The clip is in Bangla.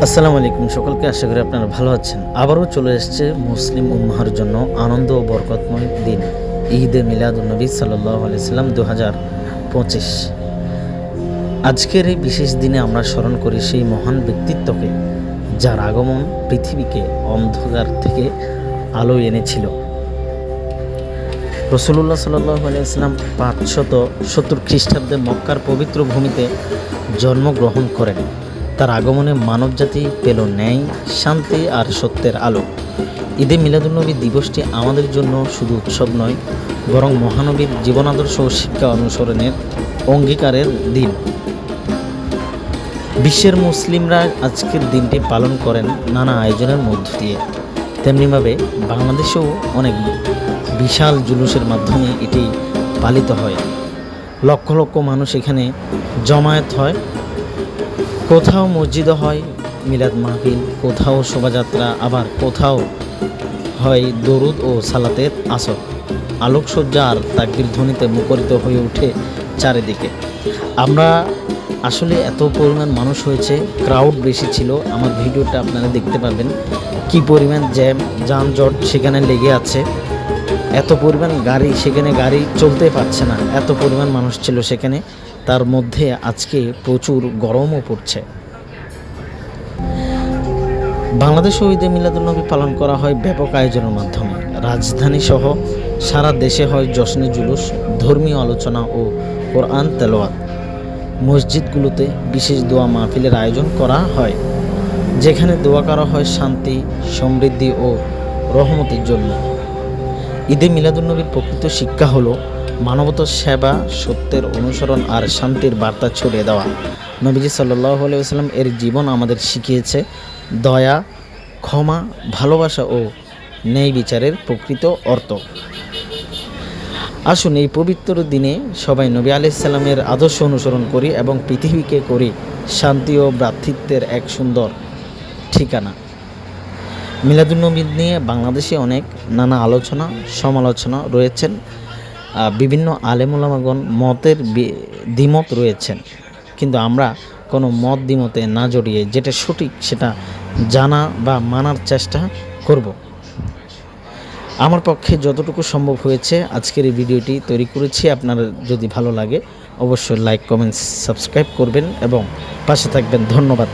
আসসালামু আলাইকুম সকলকে, আশা করি আপনারা ভালো আছেন। আবারও চলে এসেছে মুসলিম উম্মাহর জন্য আনন্দ ও বরকতময় দিন ঈদে মিলাদুন্নবী সাল্লাল্লাহু আলাইহি সাল্লাম 2025। আজকের এই বিশেষ দিনে আমরা স্মরণ করি সেই মহান ব্যক্তিত্বকে যার আগমন পৃথিবীকে অন্ধকার থেকে আলো এনেছিল। রাসূলুল্লাহ সাল্লাল্লাহু আলাইহি সাল্লাম 570 খ্রিস্টাব্দে মক্কার পবিত্র ভূমিতে জন্মগ্রহণ করেন। তার আগমনে মানবজাতি পেল ন্যায়, শান্তি আর সত্যের আলো। ঈদে মিলাদুন্নবী দিবসটি আমাদের জন্য শুধু উৎসব নয়, বরং মহানবীর জীবনাদর্শ ও শিক্ষা অনুসরণের অঙ্গীকারের দিন। বিশ্বের মুসলিমরা আজকের দিনটি পালন করেন নানা আয়োজনের মধ্য দিয়ে। তেমনিভাবে বাংলাদেশেও অনেক বিশাল জুলুসের মাধ্যমে এটি পালিত হয়। লক্ষ লক্ষ মানুষ এখানে জমায়েত হয়। কোথাও মসজিদে হয় মিলাদ মাহফিল, কোথাও শোভাযাত্রা, আবার কোথাও হয় দরুদ ও সালাতের আসর। আলোকসজ্জা আর তাকবীর ধ্বনিতে মুখরিত হয়ে ওঠে চারিদিকে। আমরা আসলে এত পরিমাণ মানুষ হয়েছে, ক্রাউড বেশি ছিল। আমার ভিডিওটা আপনারা দেখতে পাবেন কি পরিমাণ জ্যাম যানজট সেখানে লেগে আছে। এত পরিমাণ গাড়ি, সেখানে গাড়ি চলতে পারছে না, এত পরিমাণ মানুষ ছিল সেখানে। তার মধ্যে আজকে প্রচুর গরমও পড়ছে। বাংলাদেশেও ঈদে মিলাদুন্নবী পালন করা হয় ব্যাপক আয়োজনের মাধ্যমে। রাজধানী সহ সারা দেশে হয় জশ্নে জুলুস, ধর্মীয় আলোচনা ও কোরআন তেলাওয়াত। মসজিদগুলোতে বিশেষ দোয়া মাহফিলের আয়োজন করা হয়, যেখানে দোয়া করা হয় শান্তি, সমৃদ্ধি ও রহমতের জন্য। ঈদে মিলাদুন্নবীর প্রকৃত শিক্ষা হলো মানবতার সেবা, সত্যের অনুসরণ আর শান্তির বার্তা ছড়িয়ে দেওয়া। নবীজি সাল্লাল্লাহু আলাইহি ওয়াসাল্লাম এর জীবন আমাদের শিখিয়েছে দয়া, ক্ষমা, ভালোবাসা ও ন্যায় বিচারের প্রকৃত অর্থ। আসুন এই পবিত্র দিনে সবাই নবী আলাইহিস সালামের আদর্শ অনুসরণ করি এবং পৃথিবীকে করি শান্তি ও ভ্রাতৃত্বের এক সুন্দর ঠিকানা। মিলাদুন্নবী নিয়ে বাংলাদেশে অনেক নানা আলোচনা সমালোচনা রয়েছেন। বিভিন্ন আলেমুলামাগণ মতের দ্বিমত রয়েছেন, কিন্তু আমরা কোনো মত দ্বিমতে না জড়িয়ে যেটা সঠিক সেটা জানা বা মানার চেষ্টা করব। আমার পক্ষে যতটুকু সম্ভব হয়েছে আজকের এই ভিডিওটি তৈরি করেছি। আপনার যদি ভালো লাগে অবশ্যই লাইক, কমেন্ট, সাবস্ক্রাইব করবেন এবং পাশে থাকবেন। ধন্যবাদ।